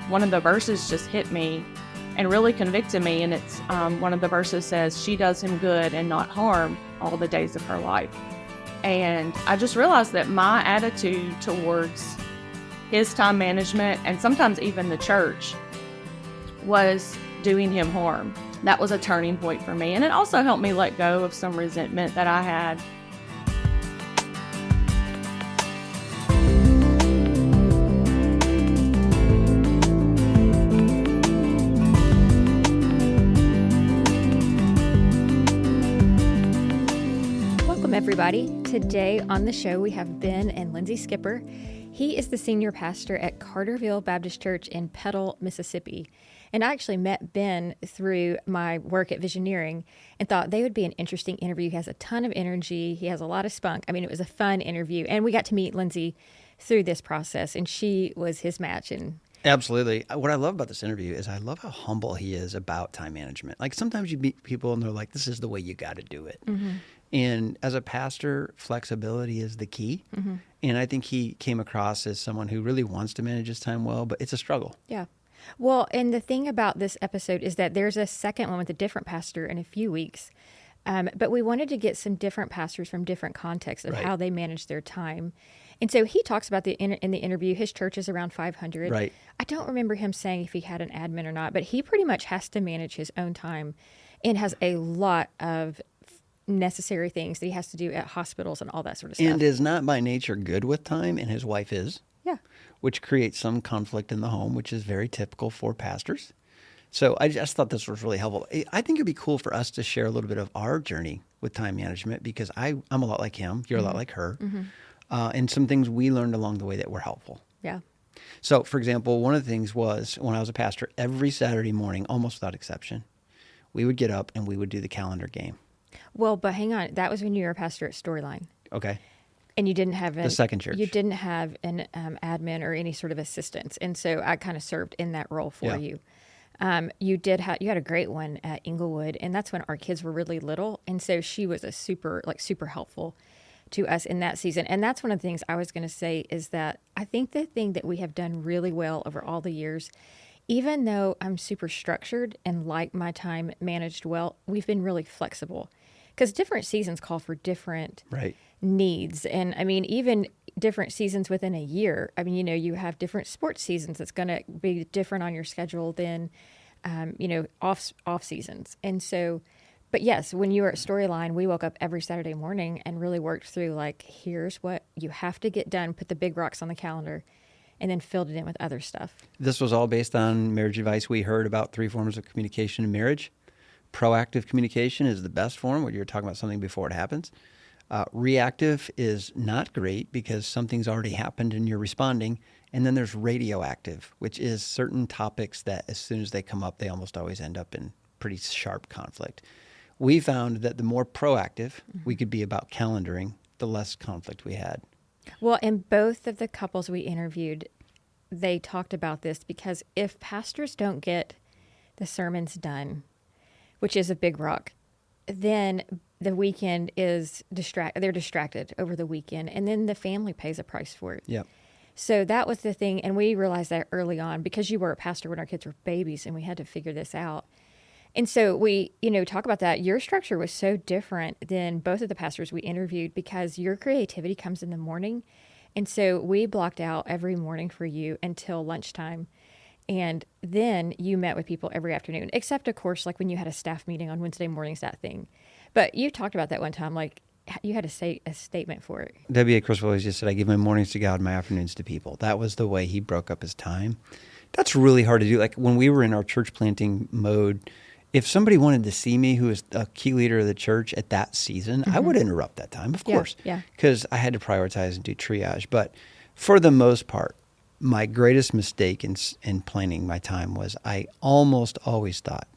one of the verses just hit me and really convicted me. And it's one of the verses says, she does him good and not harm all the days of her life. And I just realized that my attitude towards his time management, and sometimes even the church, was doing him harm. That was a turning point for me. And it also helped me let go of some resentment that I had. Welcome, everybody. Today on the show, we have Ben and Lindsay Skipper. He is the senior pastor at Cartersville Baptist Church in Petal, Mississippi. And I actually met Ben through my work at Visioneering and thought they would be an interesting interview. He has a ton of energy. He has a lot of spunk. I mean, it was a fun interview. And we got to meet Lindsay through this process, and she was his match. And absolutely. What I love about this interview is I love how humble he is about time management. Like sometimes you meet people and they're like, this is the way you got to do it. Mm-hmm. And as a pastor, flexibility is the key. Mm-hmm. And I think he came across as someone who really wants to manage his time well, but it's a struggle. Yeah. Well, and the thing about this episode is that there's a second one with a different pastor in a few weeks. But we wanted to get some different pastors from different contexts of how they manage their time. And so he talks about in the interview, his church is around 500. Right. I don't remember him saying if he had an admin or not, but he pretty much has to manage his own time and has a lot of necessary things that he has to do at hospitals and all that sort of stuff. And is not by nature good with time, and his wife is. Yeah. Which creates some conflict in the home, which is very typical for pastors. So I just thought this was really helpful. I think it'd be cool for us to share a little bit of our journey with time management, because I'm a lot like him, you're a lot like her, and some things we learned along the way that were helpful. Yeah. So, for example, one of the things was when I was a pastor, every Saturday morning, almost without exception, we would get up and we would do the calendar game. Well, but hang on. That was when you were a pastor at Storyline. Okay. And you didn't have the second church. You didn't have an admin or any sort of assistance, and so I kind of served in that role for you. You had a great one at Inglewood, and that's when our kids were really little, and so she was a super helpful to us in that season. And that's one of the things I was going to say is that I think the thing that we have done really well over all the years, even though I'm super structured and like my time managed well, we've been really flexible, because different seasons call for different needs. And I mean, even different seasons within a year. I mean, you have different sports seasons that's going to be different on your schedule than, off seasons. And so, but yes, when you were at Storyline, we woke up every Saturday morning and really worked through, like, here's what you have to get done, put the big rocks on the calendar, and then filled it in with other stuff. This was all based on marriage advice. We heard about 3 forms of communication in marriage. Proactive communication is the best form, where you're talking about something before it happens. Reactive is not great because something's already happened and you're responding. And then there's radioactive, which is certain topics that as soon as they come up, they almost always end up in pretty sharp conflict. We found that the more proactive we could be about calendaring, the less conflict we had. Well, in both of the couples we interviewed, they talked about this, because if pastors don't get the sermons done, which is a big rock, then the weekend is they're distracted over the weekend, and then the family pays a price for it. Yep. So that was the thing, and we realized that early on, because you were a pastor when our kids were babies, and we had to figure this out. And so we, talk about that. Your structure was so different than both of the pastors we interviewed, because your creativity comes in the morning. And so we blocked out every morning for you until lunchtime. And then you met with people every afternoon, except, of course, like when you had a staff meeting on Wednesday mornings, that thing. But you talked about that one time, like you had to say a statement for it. W.A. Criswell always just said, I give my mornings to God, my afternoons to people. That was the way he broke up his time. That's really hard to do. Like when we were in our church planting mode, if somebody wanted to see me, who was a key leader of the church at that season, I would interrupt that time, of course, because I had to prioritize and do triage. But for the most part, my greatest mistake in planning my time was I almost always thought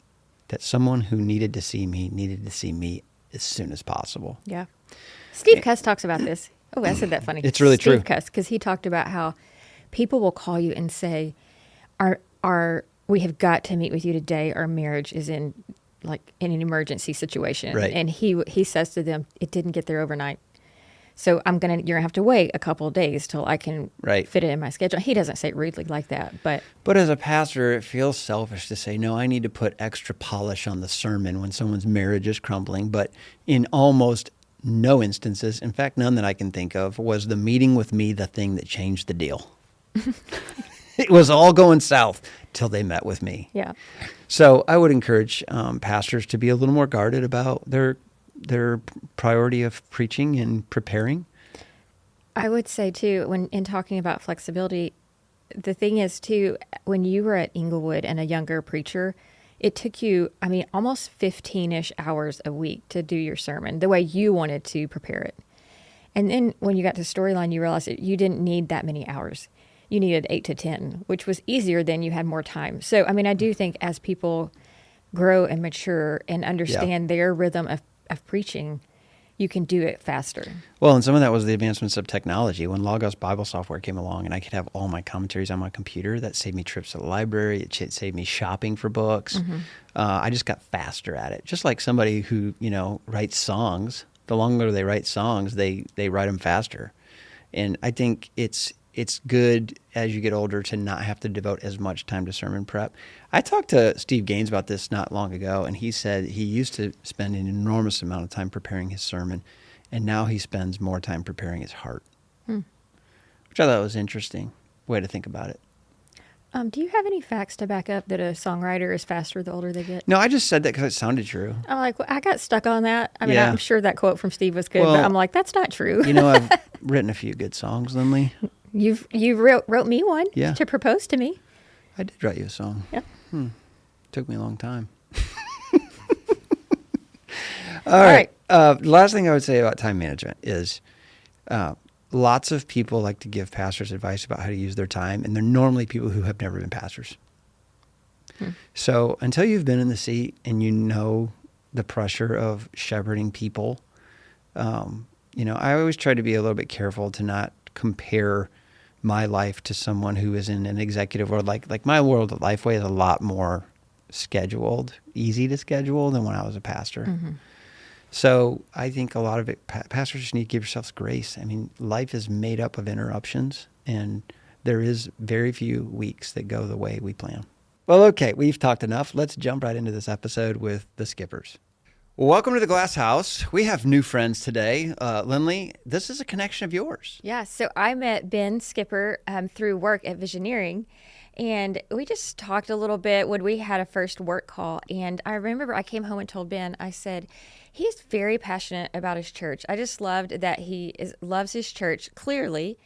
that someone who needed to see me as soon as possible. Yeah. Steve Cuss talks about this. Oh, I said that funny. It's really true. Steve Cuss, because he talked about how people will call you and say, we have got to meet with you today. Our marriage is in an emergency situation. Right. And he says to them, it didn't get there overnight. So you're gonna have to wait a couple of days till I can Right. fit it in my schedule. He doesn't say it rudely like that, but But as a pastor, it feels selfish to say, no, I need to put extra polish on the sermon when someone's marriage is crumbling. But in almost no instances, in fact, none that I can think of, was the meeting with me the thing that changed the deal. It was all going south till they met with me. yeah. So I would encourage pastors to be a little more guarded about their priority of preaching and preparing. I would say too, when in talking about flexibility, the thing is too, when you were at Inglewood and a younger preacher, it took you, almost 15-ish hours a week to do your sermon the way you wanted to prepare it. And then when you got to Storyline, you realized that you didn't need that many hours. You needed 8 to 10, which was easier than you had more time. So, I do think as people grow and mature and understand their rhythm of preaching, you can do it faster. Well, and some of that was the advancements of technology. When Logos Bible software came along and I could have all my commentaries on my computer, that saved me trips to the library. It saved me shopping for books. Mm-hmm. I just got faster at it. Just like somebody who, writes songs. The longer they write songs, they write them faster. And I think it's good as you get older to not have to devote as much time to sermon prep. I talked to Steve Gaines about this not long ago, and he said he used to spend an enormous amount of time preparing his sermon, and now he spends more time preparing his heart, which I thought was an interesting way to think about it. Do you have any facts to back up that a songwriter is faster the older they get? No, I just said that because it sounded true. I'm like, well, I got stuck on that. Yeah. I'm sure that quote from Steve was good, Well, but I'm like, that's not true. I've written a few good songs, Lindley. You wrote me one Yeah. to propose to me. I did write you a song. Yep. Took me a long time. All right. Last thing I would say about time management is lots of people like to give pastors advice about how to use their time, and they're normally people who have never been pastors. So until you've been in the seat and you know the pressure of shepherding people, I always try to be a little bit careful to not compare my life to someone who is in an executive world. Like my world at Lifeway is a lot more scheduled, easy to schedule than when I was a pastor. Mm-hmm. So I think a lot of it, pastors just need to give yourselves grace. Life is made up of interruptions, and there is very few weeks that go the way we plan. Well, okay, we've talked enough. Let's jump right into this episode with the Skippers. Well, welcome to the Glass House. We have new friends today. Lindley, this is a connection of yours. Yeah, so I met Ben Skipper through work at Visioneering, and we just talked a little bit when we had a first work call. And I remember I came home and told Ben, I said, he's very passionate about his church. I just loved that loves his church, clearly,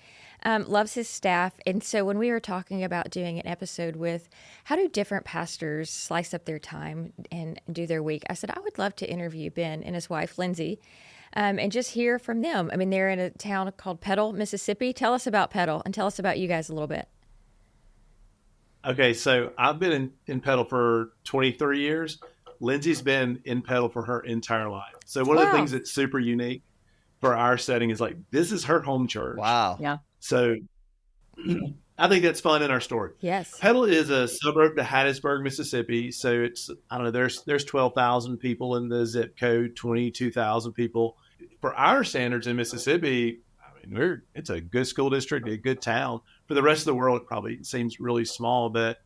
loves his staff. And so when we were talking about doing an episode with how do different pastors slice up their time and do their week, I said, I would love to interview Ben and his wife, Lindsay, and just hear from them. They're in a town called Petal, Mississippi. Tell us about Petal and tell us about you guys a little bit. Okay, so I've been in Petal for 23 years. Lindsay's been in Petal for her entire life. So one of the things that's super unique for our setting is this is her home church. Wow. Yeah. So I think that's fun in our story. Yes. Petal is a suburb to Hattiesburg, Mississippi. So it's, I don't know, there's 12,000 people in the zip code, 22,000 people. For our standards in Mississippi, it's a good school district, a good town. For the rest of the world, it probably seems really small, but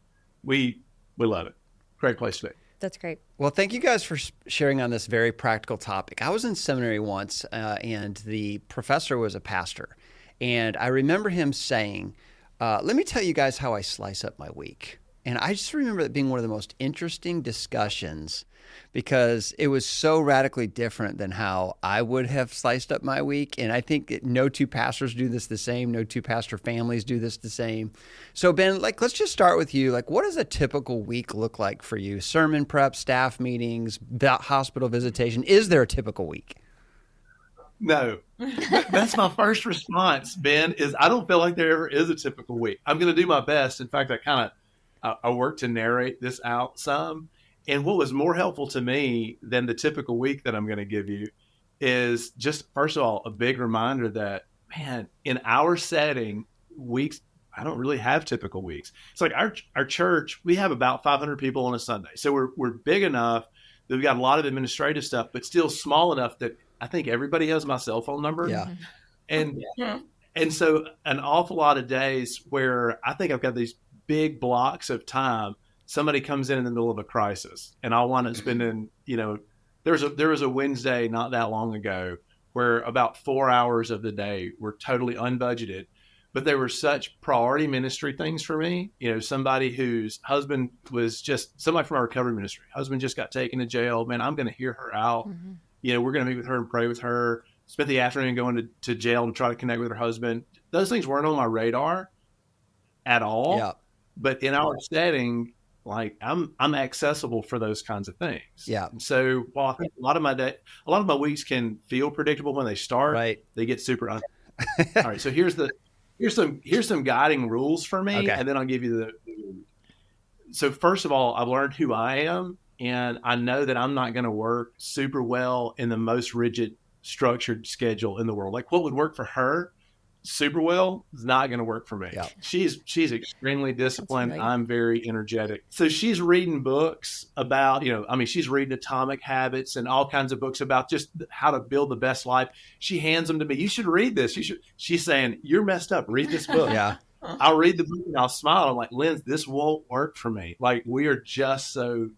we love it. Great place to be. That's great. Well, thank you guys for sharing on this very practical topic. I was in seminary once, and the professor was a pastor. And I remember him saying, let me tell you guys how I slice up my week. And I just remember it being one of the most interesting discussions because it was so radically different than how I would have sliced up my week. And I think no two pastors do this the same. No two pastor families do this the same. So Ben, let's just start with you. What does a typical week look like for you? Sermon prep, staff meetings, hospital visitation. Is there a typical week? No, that's my first response, Ben, is I don't feel like there ever is a typical week. I'm going to do my best. In fact, I work to narrate this out some. And what was more helpful to me than the typical week that I'm going to give you is just, first of all, a big reminder that, man, in our setting, weeks, I don't really have typical weeks. It's like our church, we have about 500 people on a Sunday. So we're big enough that we've got a lot of administrative stuff, but still small enough that I think everybody has my cell phone number. Yeah. And and so an awful lot of days where I think I've got these big blocks of time, somebody comes in the middle of a crisis, and I'll wind up spending, there was a Wednesday not that long ago where about 4 hours of the day were totally unbudgeted, but they were such priority ministry things for me. Somebody whose husband was just somebody from our recovery ministry. Husband just got taken to jail. Man, I'm going to hear her out. Mm-hmm. We're going to meet with her and pray with her. Spent the afternoon going to jail and try to connect with her husband. Those things weren't on my radar at all. Yeah. But in our setting, like I'm accessible for those kinds of things. Yeah. And so while I think a lot of my weeks can feel predictable when they start, right, they get super. All right. So here's some guiding rules for me, okay, and then I'll give you the. So first of all, I've learned who I am, and I know that I'm not going to work super well in the most rigid, structured schedule in the world. Like what would work for her super well is not going to work for me. Yeah. She's extremely disciplined. Right. I'm very energetic. So she's reading books about, she's reading Atomic Habits and all kinds of books about just how to build the best life. She hands them to me. You should read this. She's saying, you're messed up. Read this book. Yeah. I'll read the book and I'll smile. I'm like, Lynn, this won't work for me. Like we are just so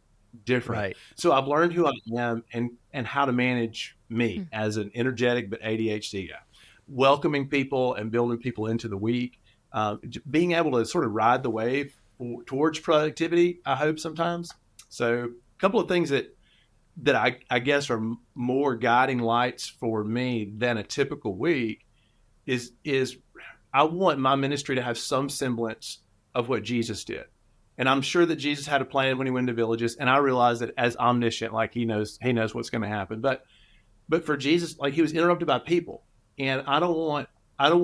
different. Right. So I've learned who I am and how to manage me as an energetic but ADHD guy. Welcoming people and building people into the week, being able to sort of ride the wave towards productivity, I hope sometimes. So a couple of things that I guess are more guiding lights for me than a typical week is I want my ministry to have some semblance of what Jesus did. And I'm sure that Jesus had a plan when he went to villages, and I realize that as omniscient, like he knows what's going to happen. But for Jesus, like he was interrupted by people. And I don't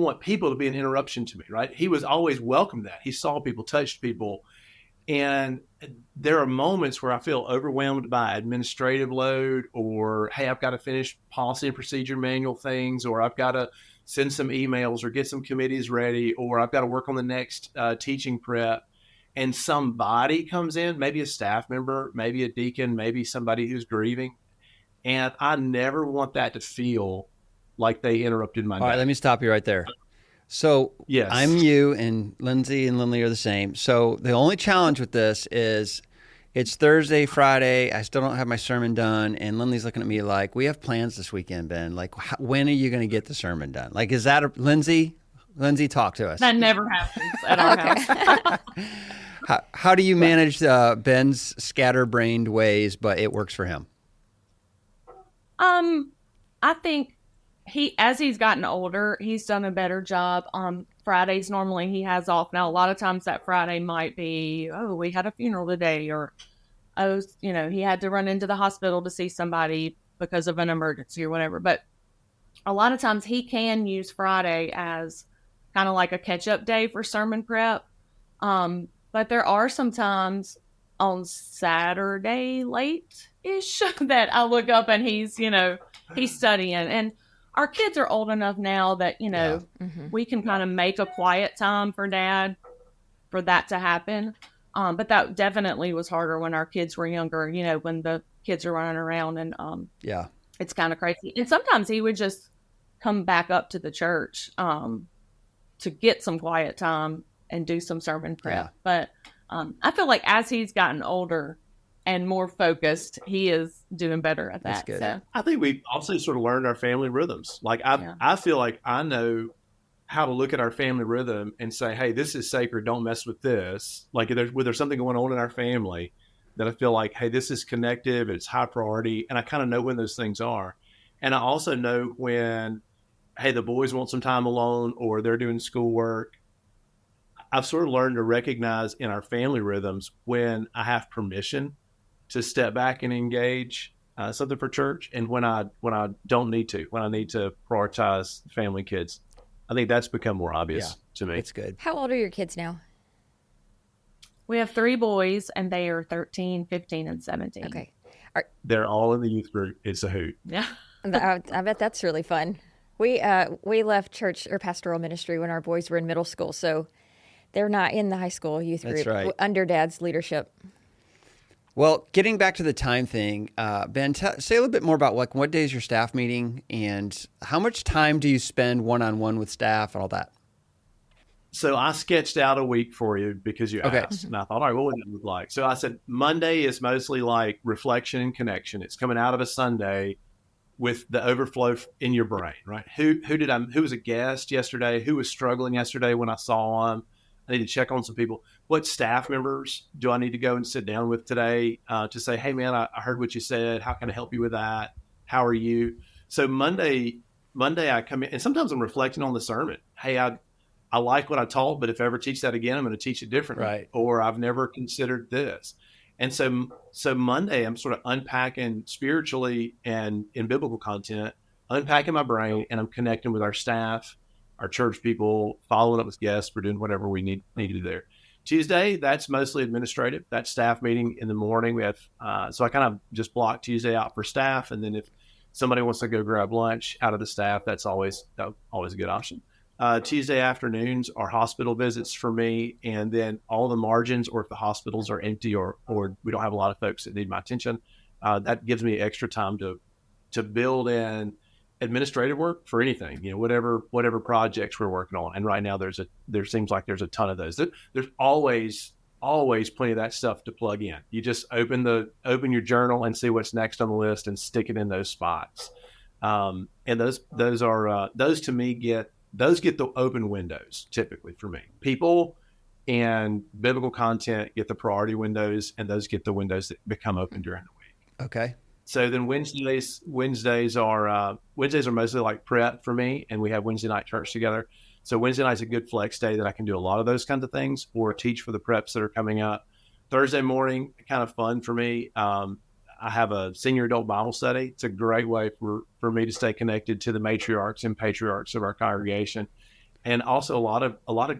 want people to be an interruption to me, right? He was always welcome that. He saw people, touched people. And there are moments where I feel overwhelmed by administrative load or, hey, I've got to finish policy and procedure manual things, or I've got to send some emails or get some committees ready, or I've got to work on the next teaching prep. And somebody comes in, maybe a staff member, maybe a deacon, maybe somebody who's grieving. And I never want that to feel like they interrupted my day. All right, let me stop you right there. So yes. I'm you, and Lindsay and Lindley are the same. So the only challenge with this is it's Thursday, Friday. I still don't have my sermon done. And Lindley's looking at me like, we have plans this weekend, Ben. Like, when are you going to get the sermon done? Like, is that Lindsay, talk to us. That never happens at our house. How do you manage Ben's scatterbrained ways, but it works for him? I think as he's gotten older, he's done a better job. Fridays, normally he has off. Now, a lot of times that Friday might be, we had a funeral today, or, he had to run into the hospital to see somebody because of an emergency or whatever. But a lot of times he can use Friday as kind of like a catch-up day for sermon prep. But there are some times on Saturday late-ish that I look up and he's studying. And our kids are old enough now that, we can kind of make a quiet time for Dad for that to happen. But that definitely was harder when our kids were younger, when the kids are running around, and it's kind of crazy. And sometimes he would just come back up to the church to get some quiet time and do some sermon prep. Yeah. But I feel like as he's gotten older and more focused, he is doing better at that. That's good. So. I think we also sort of learned our family rhythms. Like I feel like I know how to look at our family rhythm and say, hey, this is sacred. Don't mess with this. Like if there's something going on in our family that I feel like, hey, this is connective. It's high priority. And I kind of know when those things are. And I also know when, hey, the boys want some time alone or they're doing schoolwork. I've sort of learned to recognize in our family rhythms when I have permission to step back and engage something for church, and when I don't need to, when I need to prioritize family kids. I think that's become more obvious to me. It's good. How old are your kids now? We have 3 boys, and they are 13, 15, and 17. Okay. They're all in the youth group. It's a hoot. Yeah. I bet that's really fun. We left church or pastoral ministry when our boys were in middle school, so they're not in the high school youth That's group right. under Dad's leadership. Well, getting back to the time thing, Ben, say a little bit more about what day is your staff meeting and how much time do you spend one-on-one with staff and all that? So I sketched out a week for you because you asked, and I thought, all right, what would it look like? So I said Monday is mostly like reflection and connection. It's coming out of a Sunday with the overflow in your brain, right? Who was a guest yesterday? Who was struggling yesterday when I saw them? I need to check on some people. What staff members do I need to go and sit down with today to say, hey, man, I heard what you said. How can I help you with that? How are you? So Monday I come in, and sometimes I'm reflecting on the sermon. Hey, I like what I taught, but if I ever teach that again, I'm going to teach it differently. Right. Or I've never considered this. And so Monday, I'm sort of unpacking spiritually and in biblical content, unpacking my brain, and I'm connecting with our staff, our church people, following up with guests. We're doing whatever we need to do there. Tuesday, that's mostly administrative. That's staff meeting in the morning. We have so I kind of just block Tuesday out for staff, and then if somebody wants to go grab lunch out of the staff, that's always a good option. Tuesday afternoons are hospital visits for me, and then all the margins, or if the hospitals are empty or we don't have a lot of folks that need my attention, that gives me extra time to build in administrative work for anything, whatever projects we're working on. And right now there seems like there's a ton of those. There's always plenty of that stuff to plug in. You just open your journal and see what's next on the list and stick it in those spots. And those to me get the open windows typically for me. People and biblical content get the priority windows, and those get the windows that become open during the week. Okay. So then Wednesdays are mostly like prep for me, and we have Wednesday night church together. So Wednesday night's a good flex day that I can do a lot of those kinds of things or teach for the preps that are coming up. Thursday morning, kind of fun for me. I have a senior adult Bible study. It's a great way for me to stay connected to the matriarchs and patriarchs of our congregation. And also a lot of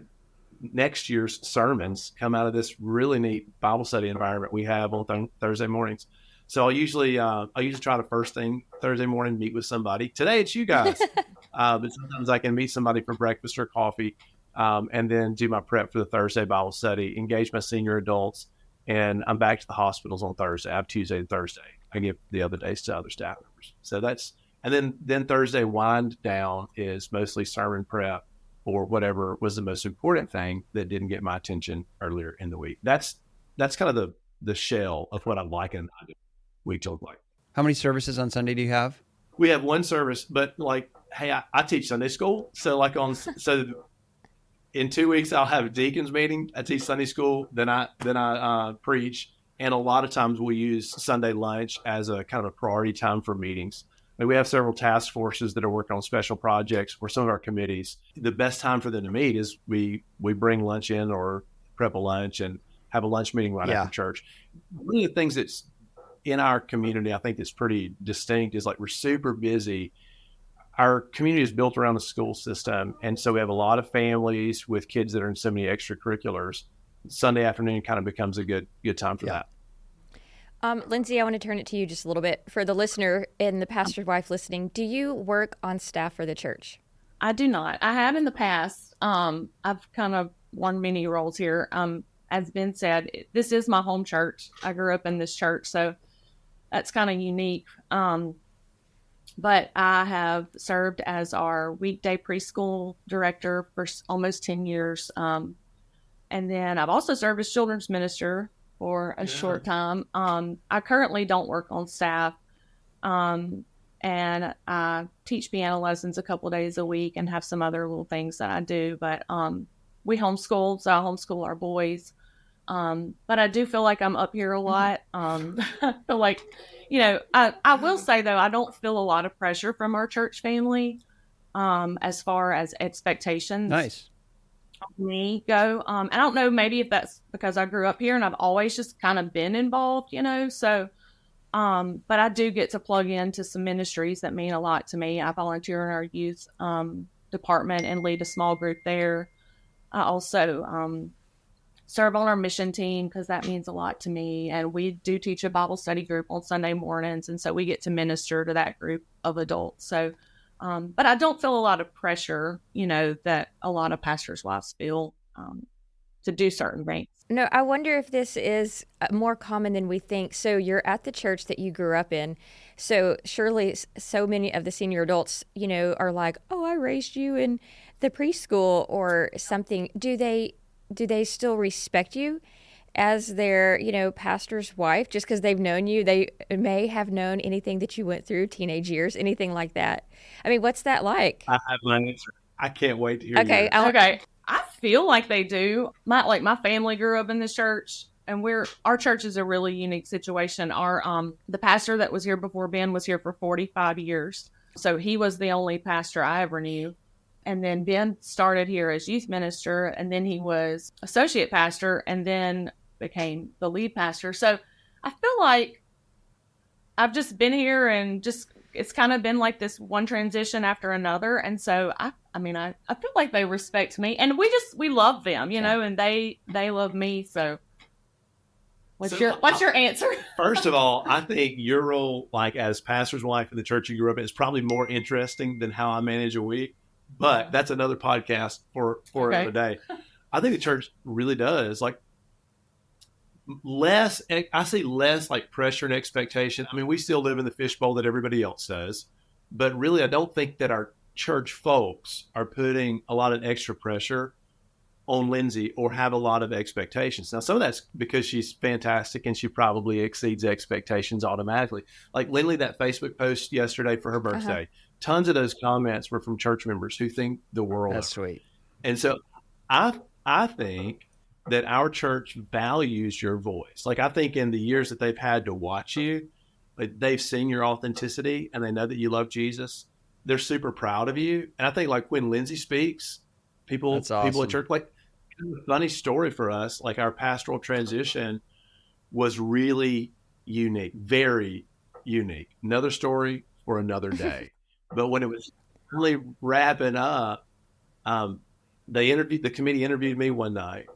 next year's sermons come out of this really neat Bible study environment we have on Thursday mornings. So I usually try to first thing Thursday morning, meet with somebody. Today it's you guys, but sometimes I can meet somebody for breakfast or coffee, and then do my prep for the Thursday Bible study, engage my senior adults, and I'm back to the hospitals on Thursday. I have Tuesday and Thursday. I give the other days to other staff members. So and then Thursday wind down is mostly sermon prep or whatever was the most important thing that didn't get my attention earlier in the week. That's kind of the shell of what I'm liking week to look like. How many services on Sunday do you have? We have one service, but hey, I teach Sunday school. So in 2 weeks I'll have a deacons meeting. I teach Sunday school, then I preach, and a lot of times we use Sunday lunch as a kind of a priority time for meetings. We have several task forces that are working on special projects for some of our committees. The best time for them to meet is we bring lunch in or prep a lunch and have a lunch meeting right after church. One of the things that's in our community, I think that's pretty distinct is we're super busy. Our community is built around the school system. And so we have a lot of families with kids that are in so many extracurriculars. Sunday afternoon kind of becomes a good time for that. Lindsay, I want to turn it to you just a little bit. For the listener and the pastor's wife listening, do you work on staff for the church? I do not. I have in the past. I've kind of worn many roles here. As Ben said, this is my home church. I grew up in this church, so that's kind of unique. But I have served as our weekday preschool director for almost 10 years. And then I've also served as children's minister for a short time. I currently don't work on staff. And I teach piano lessons a couple of days a week and have some other little things that I do. But we homeschool, so I homeschool our boys. But I do feel like I'm up here a lot. I feel like, I will say, though, I don't feel a lot of pressure from our church family as far as expectations. Nice. Me go. I don't know, maybe if that's because I grew up here and I've always just kind of been involved, so, but I do get to plug into some ministries that mean a lot to me. I volunteer in our youth department and lead a small group there. I also serve on our mission team because that means a lot to me. And we do teach a Bible study group on Sunday mornings. And so we get to minister to that group of adults. So, but I don't feel a lot of pressure, that a lot of pastors' wives feel to do certain things. No, I wonder if this is more common than we think. So you're at the church that you grew up in. So surely so many of the senior adults, are like, "Oh, I raised you in the preschool or something." Do they still respect you as their, pastor's wife just because they've known you? They may have known anything that you went through, teenage years, anything like that. I mean, what's that like? I have my answer. I can't wait to hear Okay, yours. Okay. I feel like they do. My family grew up in this church, and our church is a really unique situation. The pastor that was here before Ben was here for 45 years. So he was the only pastor I ever knew. And then Ben started here as youth minister, and then he was associate pastor, and then became the lead pastor. So I feel like I've just been here, and it's kind of been like this one transition after another. And so I feel like they respect me, and we love them, and they love me. So what's your answer? First of all, I think your role, like as pastor's wife in the church you grew up in, is probably more interesting than how I manage a week. But that's another podcast for another day. I think the church really does I see less like pressure and expectation. I mean, we still live in the fishbowl that everybody else does, but really I don't think that our church folks are putting a lot of extra pressure on Lindsay or have a lot of expectations. Now, some of that's because she's fantastic and she probably exceeds expectations automatically. Like Lindley, that Facebook post yesterday for her birthday, tons of those comments were from church members who think the world. That's sweet. And so I think that our church values your voice. Like I think in the years that they've had to watch you, like they've seen your authenticity and they know that you love Jesus. They're super proud of you. And I think like when Lindsay speaks, people at church, like a funny story for us, like our pastoral transition was really unique, very unique. Another story for another day. But when it was really wrapping up, the committee interviewed me one night,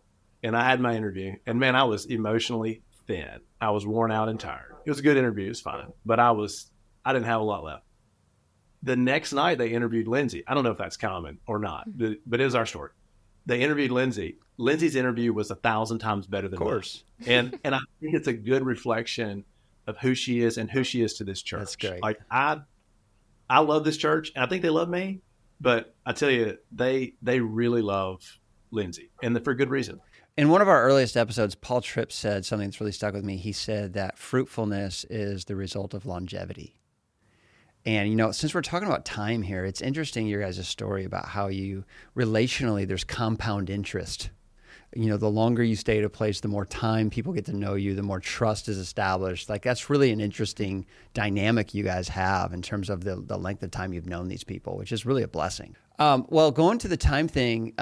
and I had my interview, and man, I was emotionally thin. I was worn out and tired. It was a good interview. It was fine, but I didn't have a lot left. The next night they interviewed Lindsay. I don't know if that's common or not, but it was our story. They interviewed Lindsay. Lindsay's interview was 1,000 times better than mine. And I think it's a good reflection of who she is and who she is to this church. That's great. Like I love this church, and I think they love me, but I tell you, they really love Lindsay, and for good reason. In one of our earliest episodes, Paul Tripp said something that's really stuck with me. He said that fruitfulness is the result of longevity. And, since we're talking about time here, it's interesting your guys' story about how you relationally, there's compound interest. The longer you stay at a place, the more time people get to know you, the more trust is established. Like that's really an interesting dynamic you guys have in terms of the length of time you've known these people, which is really a blessing. Well, going to the time thing,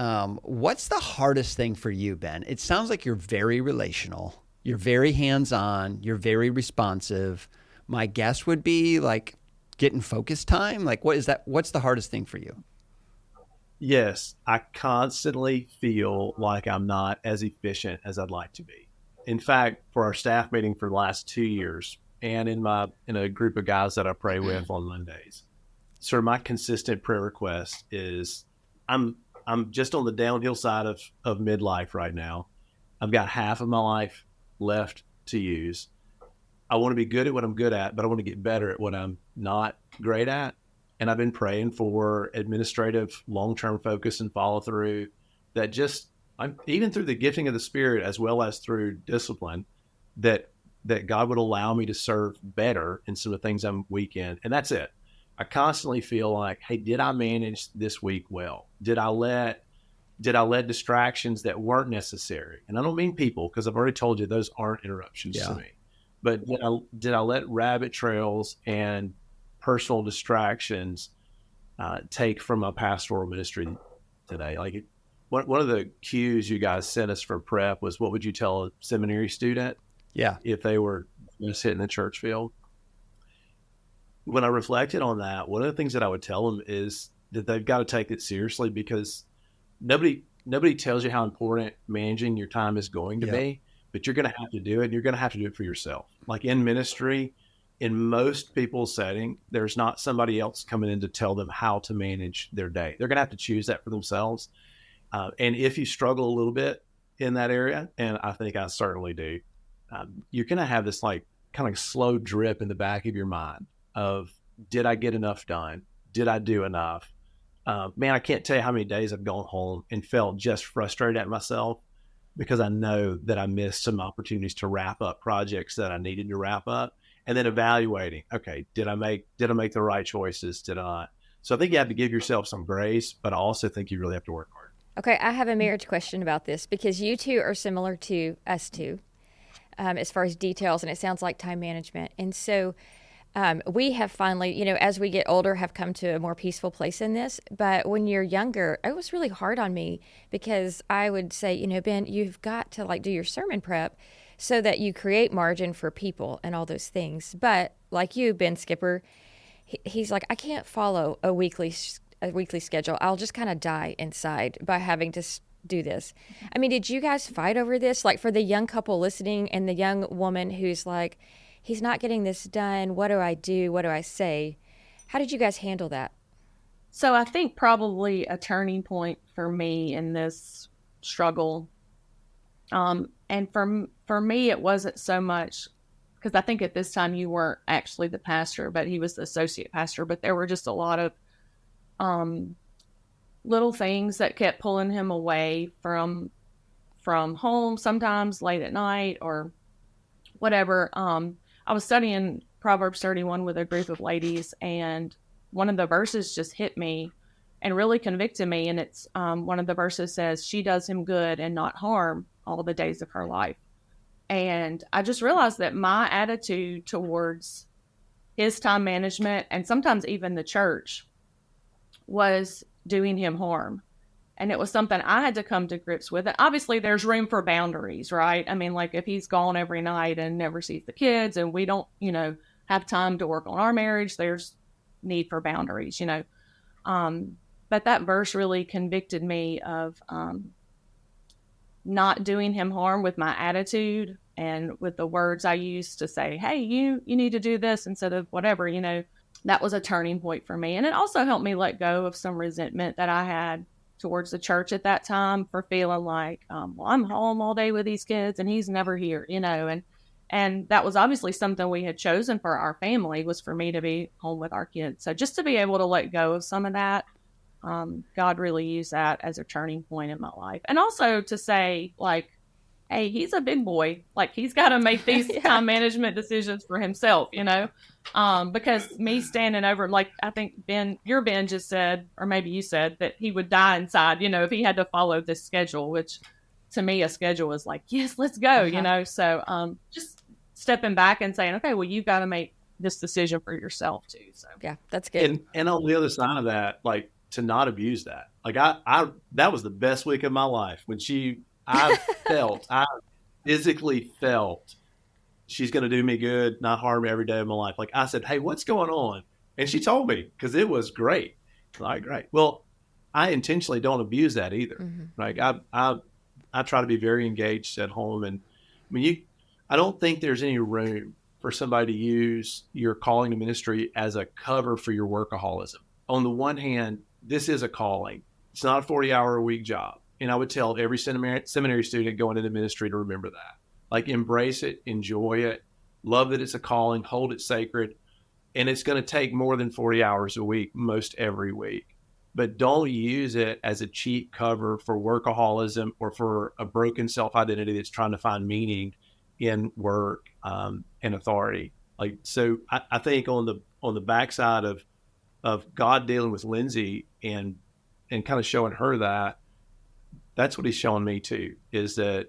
what's the hardest thing for you, Ben? It sounds like you're very relational. You're very hands-on. You're very responsive. My guess would be like getting focus time. Like what is that? What's the hardest thing for you? Yes, I constantly feel like I'm not as efficient as I'd like to be. In fact, for our staff meeting for the last 2 years and in a group of guys that I pray with on Mondays, sort of my consistent prayer request is I'm just on the downhill side of midlife right now. I've got half of my life left to use. I want to be good at what I'm good at, but I want to get better at what I'm not great at. And I've been praying for administrative long-term focus and follow through that even through the gifting of the Spirit, as well as through discipline, that God would allow me to serve better in some of the things I'm weak in. And that's it. I constantly feel like, hey, did I manage this week well? Did I let distractions that weren't necessary? And I don't mean people, because I've already told you those aren't interruptions to me. But did I let rabbit trails and personal distractions take from my pastoral ministry today? Like one of the cues you guys sent us for prep was, what would you tell a seminary student if they were just hitting the church field? When I reflected on that, one of the things that I would tell them is that they've got to take it seriously, because nobody tells you how important managing your time is going to be, but you're going to have to do it, and you're going to have to do it for yourself. Like in ministry, in most people's setting, there's not somebody else coming in to tell them how to manage their day. They're going to have to choose that for themselves. And if you struggle a little bit in that area, and I think I certainly do. You're going to have this like kind of slow drip in the back of your mind of, did I get enough done? Did I do enough? Man, I can't tell you how many days I've gone home and felt just frustrated at myself because I know that I missed some opportunities to wrap up projects that I needed to wrap up, and then evaluating, okay, did I make the right choices? Did I not? So I think you have to give yourself some grace, but I also think you really have to work hard. Okay, I have a marriage question about this because you two are similar to us two as far as details, and it sounds like time management. And so we have finally, as we get older, have come to a more peaceful place in this. But when you're younger, it was really hard on me because I would say, Ben, you've got to like do your sermon prep so that you create margin for people and all those things. But like you, Ben Skipper, he's like, I can't follow a weekly schedule. I'll just kind of die inside by having to do this. I mean, did you guys fight over this? Like for the young couple listening and the young woman who's like, he's not getting this done. What do I do? What do I say? How did you guys handle that? So I think probably a turning point for me in this struggle, and for me, it wasn't so much because I think at this time you weren't actually the pastor, but he was the associate pastor. But there were just a lot of little things that kept pulling him away from home, sometimes late at night or whatever. I was studying Proverbs 31 with a group of ladies, and one of the verses just hit me and really convicted me. And it's one of the verses says, she does him good and not harm all the days of her life. And I just realized that my attitude towards his time management and sometimes even the church was doing him harm. And it was something I had to come to grips with. And obviously there's room for boundaries, right? I mean, like if he's gone every night and never sees the kids and we don't, have time to work on our marriage, there's need for boundaries, But that verse really convicted me of not doing him harm with my attitude and with the words I used to say, hey, you need to do this instead of whatever, That was a turning point for me. And it also helped me let go of some resentment that I had towards the church at that time for feeling like, well, I'm home all day with these kids and he's never here, and that was obviously something we had chosen for our family, was for me to be home with our kids. So just to be able to let go of some of that, God really used that as a turning point in my life. And also to say, like, hey, he's a big boy. Like, he's got to make these time management decisions for himself, because me standing over, like, I think Ben just said, or maybe you said, that he would die inside, if he had to follow this schedule, which to me, a schedule was like, yes, let's go, So just stepping back and saying, okay, well, you've got to make this decision for yourself too. So yeah, that's good. And on the other side of that, like, to not abuse that. Like I that was the best week of my life when I physically felt she's going to do me good, not harm me every day of my life. Like I said, hey, what's going on? And she told me, because it was great. Like, great. Well, I intentionally don't abuse that either. Mm-hmm. Like I try to be very engaged at home. And I mean, I don't think there's any room for somebody to use your calling to ministry as a cover for your workaholism. On the one hand, this is a calling. It's not a 40-hour-a-week job. And I would tell every seminary student going into ministry to remember that. Like, embrace it, enjoy it, love that it's a calling, hold it sacred. And it's going to take more than 40 hours a week, most every week. But don't use it as a cheap cover for workaholism or for a broken self-identity that's trying to find meaning in work and authority. Like, so I think on the backside of God dealing with Lindsay and kind of showing her that, that's what he's showing me too, is that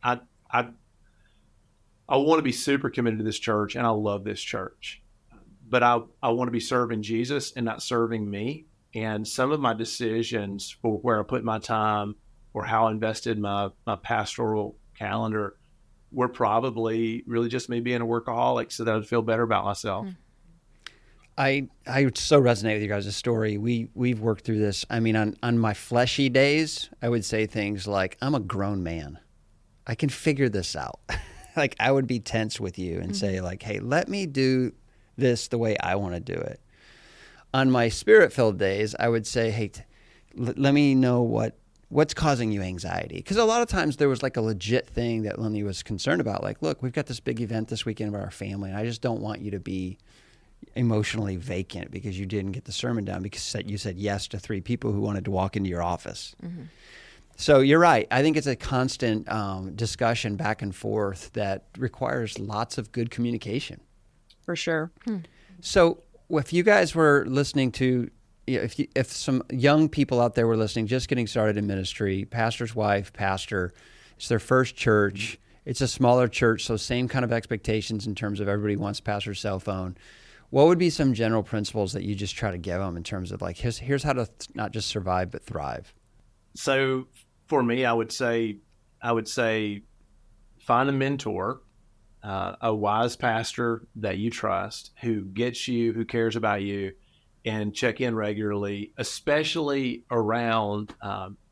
I want to be super committed to this church, and I love this church, but I want to be serving Jesus and not serving me. And some of my decisions for where I put my time or how I invested my pastoral calendar were probably really just me being a workaholic so that I'd feel better about myself. I so resonate with you guys' story. We've worked through this. I mean, on my fleshy days, I would say things like, I'm a grown man. I can figure this out. Like, I would be tense with you and say like, hey, let me do this the way I want to do it. On my spirit-filled days, I would say, hey, let me know what What's causing you anxiety? Because a lot of times there was like a legit thing that Lindley was concerned about. Like, look, we've got this big event this weekend with our family, and I just don't want you to be emotionally vacant because you didn't get the sermon down because you said yes to 3 people who wanted to walk into your office. Mm-hmm. So you're right. I think it's a constant discussion back and forth that requires lots of good communication. For sure. So if you guys were listening to, if some young people out there were listening, just getting started in ministry, pastor's wife, pastor, it's their first church. It's a smaller church, so same kind of expectations in terms of everybody wants pastor's cell phone. What would be some general principles that you just try to give them in terms of like, here's how to not just survive, but thrive? So for me, I would say find a mentor, a wise pastor that you trust, who gets you, who cares about you, and check in regularly, especially around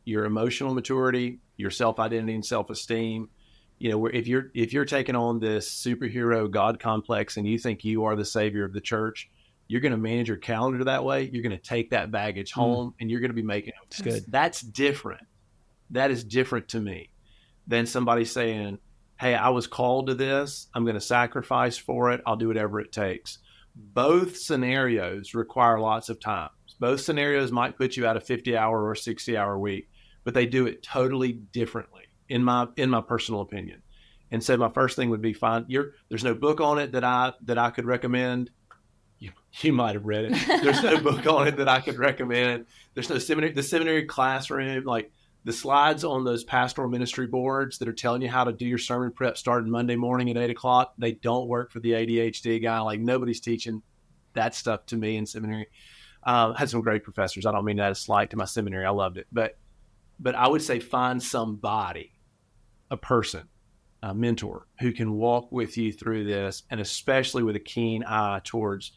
your emotional maturity, your self-identity and self-esteem. You know, if you're taking on this superhero God complex and you think you are the savior of the church, you're going to manage your calendar that way. You're going to take that baggage home and you're going to be making it. That's good. That's different. That is different to me than somebody saying, hey, I was called to this. I'm going to sacrifice for it. I'll do whatever it takes. Both scenarios require lots of time. Both scenarios might put you out a 50-hour or 60-hour week, but they do it totally differently, in my personal opinion. And so my first thing would be there's no book on it that I could recommend. You might have read it. There's no book on it that I could recommend. There's no seminary. The seminary classroom, like the slides on those pastoral ministry boards that are telling you how to do your sermon prep starting Monday morning at 8:00, they don't work for the ADHD guy. Like nobody's teaching that stuff to me in seminary. Had some great professors. I don't mean that as slight to my seminary. I loved it. But I would say find somebody, a person, a mentor who can walk with you through this, and especially with a keen eye towards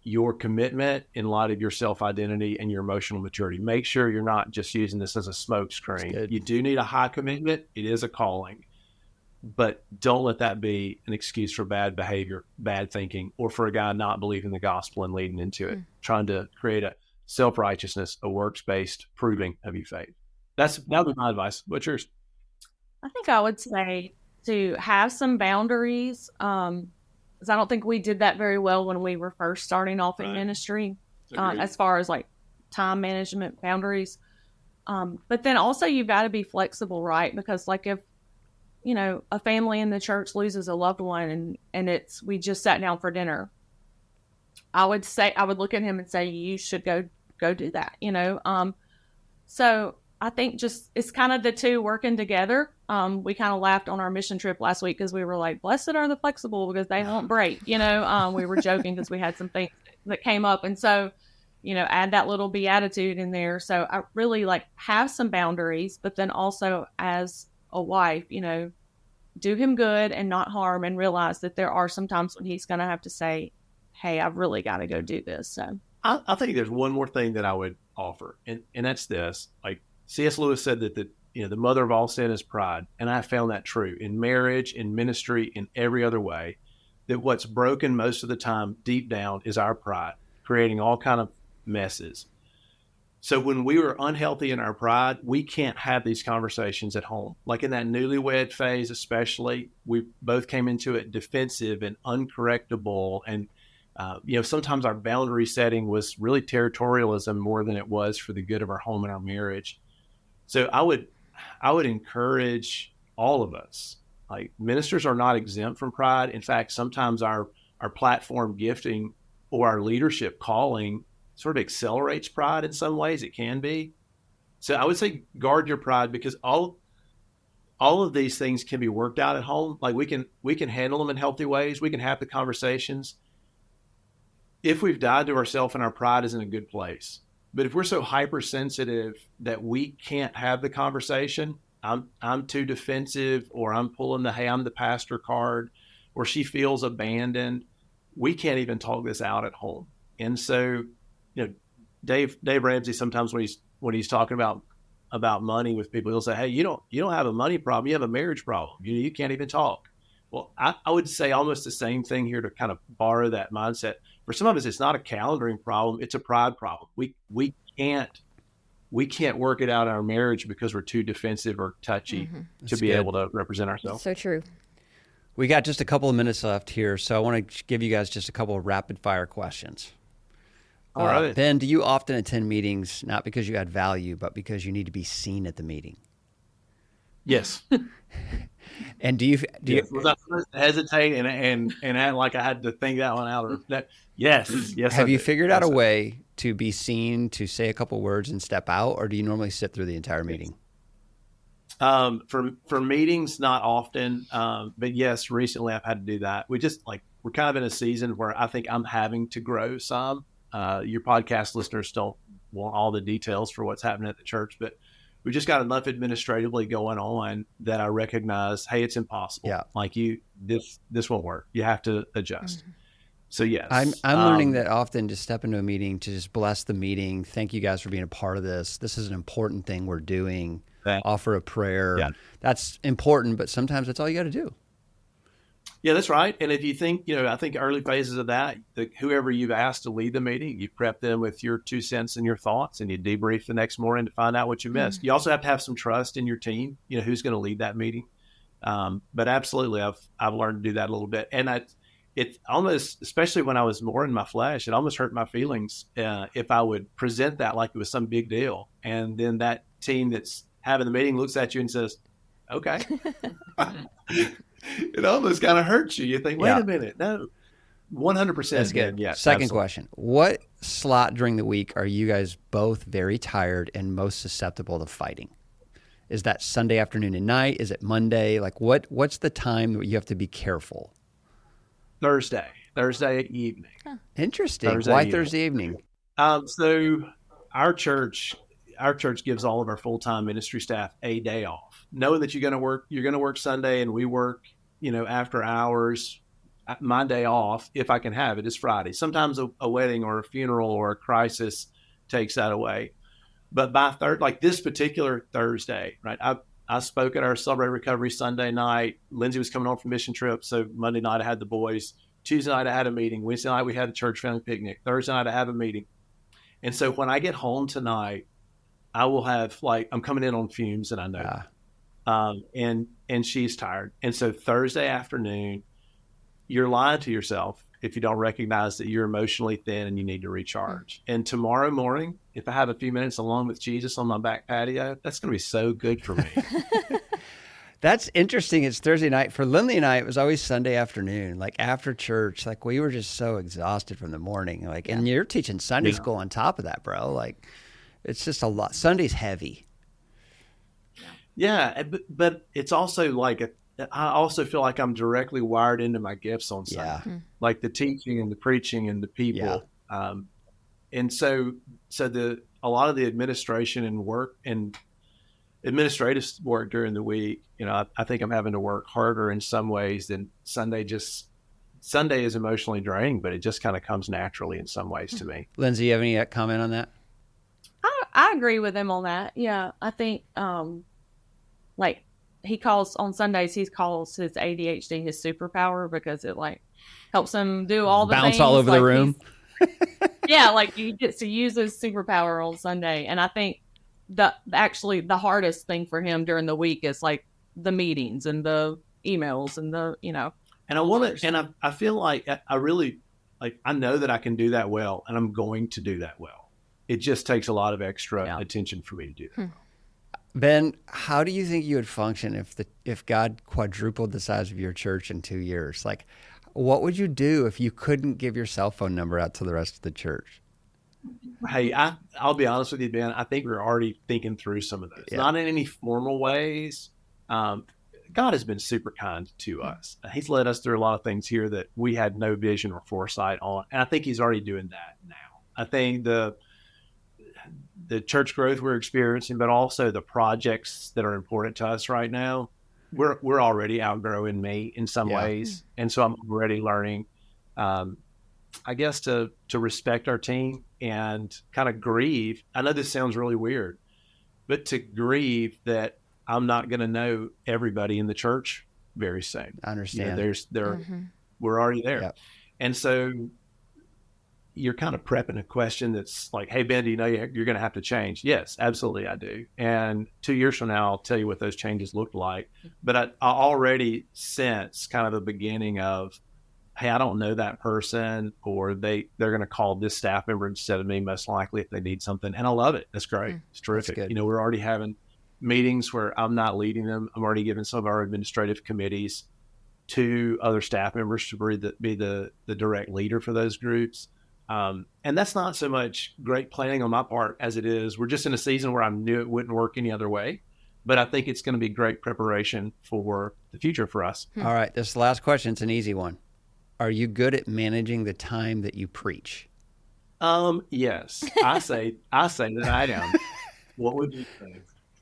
your commitment in light of your self-identity and your emotional maturity. Make sure you're not just using this as a smokescreen. You do need a high commitment. It is a calling. But don't let that be an excuse for bad behavior, bad thinking, or for a guy not believing the gospel and leading into it, trying to create a self-righteousness, a works-based proving of your faith. That would be my advice. What's yours? I think I would say to have some boundaries. Because I don't think we did that very well when we were first starting off in ministry, as far as like time management boundaries. But then also you've got to be flexible, right? Because like if, you know, a family in the church loses a loved one and we just sat down for dinner, I would look at him and say, you should go do that, you know? So I think just it's kind of the two working together. We kind of laughed on our mission trip last week because we were like, blessed are the flexible because they won't break, you know. We were joking because we had some things that came up. And so, you know, add that little beatitude in there. So I really like have some boundaries, but then also as a wife, you know, do him good and not harm, and realize that there are some times when he's going to have to say, hey, I've really got to go do this. So I think there's one more thing that I would offer, and that's this. Like C.S. Lewis said that the mother of all sin is pride. And I found that true in marriage, in ministry, in every other way, that what's broken most of the time deep down is our pride, creating all kind of messes. So when we were unhealthy in our pride, we can't have these conversations at home. Like in that newlywed phase, especially, we both came into it defensive and uncorrectable. And, sometimes our boundary setting was really territorialism more than it was for the good of our home and our marriage. So I would encourage all of us, like ministers are not exempt from pride. In fact, sometimes our platform gifting or our leadership calling sort of accelerates pride in some ways. It can be. So I would say guard your pride, because all of these things can be worked out at home. Like we can handle them in healthy ways. We can have the conversations. If we've died to ourselves and our pride is in a good place. But if we're so hypersensitive that we can't have the conversation, I'm too defensive, or I'm pulling the, hey, I'm the pastor card, or she feels abandoned, we can't even talk this out at home. And so, Dave Ramsey, sometimes when he's talking about money with people, he'll say, hey, you don't have a money problem, you have a marriage problem. You can't even talk. Well, I would say almost the same thing here to kind of borrow that mindset. For some of us, it's not a calendaring problem, it's a pride problem. We we can't work it out in our marriage because we're too defensive or touchy to be able to represent ourselves. So true. We got just a couple of minutes left here, so I want to give you guys just a couple of rapid fire questions. All right. Ben, do you often attend meetings not because you add value, but because you need to be seen at the meeting? Yes. And do you was I supposed to hesitate and act like I had to think that one out? Or that? Yes. Have you figured out a way to be seen, to say a couple words and step out, or do you normally sit through the entire meeting? For meetings, not often. But yes, recently I've had to do that. We're kind of in a season where I think I'm having to grow some. Your podcast listeners don't want all the details for what's happening at the church, but we just got enough administratively going on that I recognize, hey, it's impossible. Yeah. Like this won't work. You have to adjust. Mm-hmm. So yes, I'm learning that often to step into a meeting, to just bless the meeting. Thank you guys for being a part of this. This is an important thing we're doing. Offer a prayer. Yeah. That's important, but sometimes that's all you got to do. Yeah, that's right. And if you think, I think early phases of that, whoever you've asked to lead the meeting, you prep them with your 2 cents and your thoughts, and you debrief the next morning to find out what you missed. You also have to have some trust in your team, who's going to lead that meeting. But absolutely, I've learned to do that a little bit. And it almost, especially when I was more in my flesh, it almost hurt my feelings if I would present that like it was some big deal. And then that team that's having the meeting looks at you and says, okay. It almost kind of hurts you. You think, wait a minute. No, 100%. That's good. Yes. Second absolutely. question. What slot during the week are you guys both very tired and most susceptible to fighting? Is that Sunday afternoon and night? Is it Monday? Like what's the time that you have to be careful? Thursday evening. Huh. Interesting. Thursday Why evening. Thursday evening? So our church gives all of our full-time ministry staff a day off, knowing that you're going to work Sunday, and we work, after hours. My day off, if I can have it, is Friday. Sometimes a wedding or a funeral or a crisis takes that away. But by this particular Thursday, right? I spoke at our Celebrate Recovery Sunday night. Lindsay was coming home from mission trip, so Monday night I had the boys. Tuesday night I had a meeting. Wednesday night we had a church family picnic. Thursday night I have a meeting. And so when I get home tonight, I will have I'm coming in on fumes, and I know that. And she's tired. And so Thursday afternoon, you're lying to yourself if you don't recognize that you're emotionally thin and you need to recharge. And tomorrow morning, if I have a few minutes alone with Jesus on my back patio, that's going to be so good for me. That's interesting. It's Thursday night. For Lindley and I, it was always Sunday afternoon, like after church. Like we were just so exhausted from the morning. And you're teaching Sunday school on top of that, bro. Like it's just a lot. Sunday's heavy. Yeah, but it's also I also feel like I'm directly wired into my gifts on Sunday, like the teaching and the preaching and the people. Yeah. And so a lot of the administration and work and administrative work during the week, I think I'm having to work harder in some ways than Sunday. Sunday is emotionally draining, but it just kind of comes naturally in some ways to me. Lindsay, you have any comment on that? I agree with him on that. Yeah, I think he calls on Sundays. He calls his ADHD his superpower because it helps him do all the bounce things. all over the room. He gets to use his superpower on Sunday, and I think the hardest thing for him during the week is the meetings and the emails and the And I want to, and I feel like I really I know that I can do that well, and I'm going to do that well. It just takes a lot of extra attention for me to do that. Ben, how do you think you would function if God quadrupled the size of your church in 2 years? What would you do if you couldn't give your cell phone number out to the rest of the church? Hey, I'll be honest with you, Ben. I think we're already thinking through some of those. Yeah. Not in any formal ways. God has been super kind to us. He's led us through a lot of things here that we had no vision or foresight on. And I think he's already doing that now. I think the church growth we're experiencing, but also the projects that are important to us right now, we're already outgrowing me in some ways. And so I'm already learning, I guess, to respect our team and kind of grieve. I know this sounds really weird, but to grieve that I'm not going to know everybody in the church very soon. I understand. We're already there. Yep. And so you're kind of prepping a question that's like, hey, Ben, do you know you're going to have to change? Yes, absolutely, I do. And 2 years from now, I'll tell you what those changes look like. But I already sense kind of the beginning of, hey, I don't know that person, or they're going to call this staff member instead of me, most likely, if they need something. And I love it. That's great. It's terrific. You know, we're already having meetings where I'm not leading them. I'm already giving some of our administrative committees to other staff members to be the direct leader for those groups. And that's not so much great planning on my part as it is, we're just in a season where I knew it wouldn't work any other way. But I think it's going to be great preparation for the future for us. All right. This is the last question. It's an easy one. Are you good at managing the time that you preach? Yes. I say that I am. What would you say?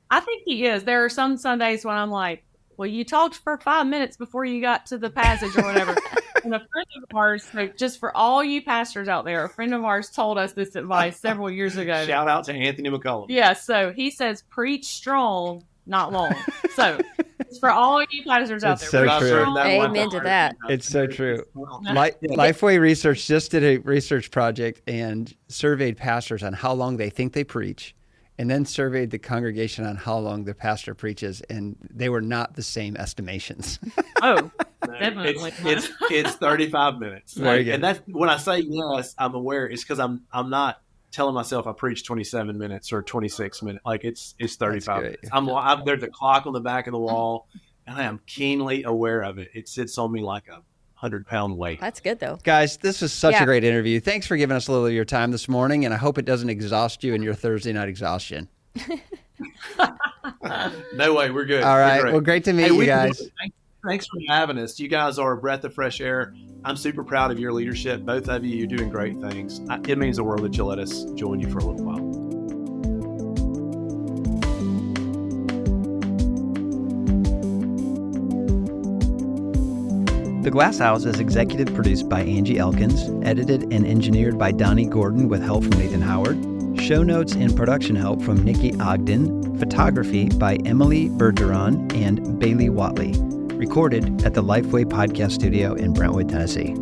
I think he is. There are some Sundays when I'm like, well, you talked for 5 minutes before you got to the passage or whatever. And a friend of ours, so just for all you pastors out there, a friend of ours told us this advice several years ago. Shout out to Anthony McCullum. Yeah, so he says, preach strong, not long. So it's for all you pastors out It's there. so true. Amen to that. It's so true. Lifeway Research just did a research project and surveyed pastors on how long they think they preach, and then surveyed the congregation on how long the pastor preaches, and they were not the same estimations. Oh, definitely. It's 35 minutes. Very good. And that's when I say yes, I'm aware. It's because I'm not telling myself I preach 27 minutes or 26 minutes. Like it's 35 minutes. There's a clock on the back of the wall, and I am keenly aware of it. It sits on me like a 100-pound weight. That's good, though. Guys, this was such a great interview. Thanks for giving us a little of your time this morning, and I hope it doesn't exhaust you in your Thursday night exhaustion. No way. We're good. All right. Well, great to meet you guys. Thanks for having us. You guys are a breath of fresh air. I'm super proud of your leadership. Both of you, you're doing great things. It means the world that you let us join you for a little while. The Glass House is executive produced by Angie Elkins, edited and engineered by Donnie Gordon with help from Nathan Howard. Show notes and production help from Nikki Ogden. Photography by Emily Bergeron and Bailey Watley. Recorded at the Lifeway Podcast Studio in Brentwood, Tennessee.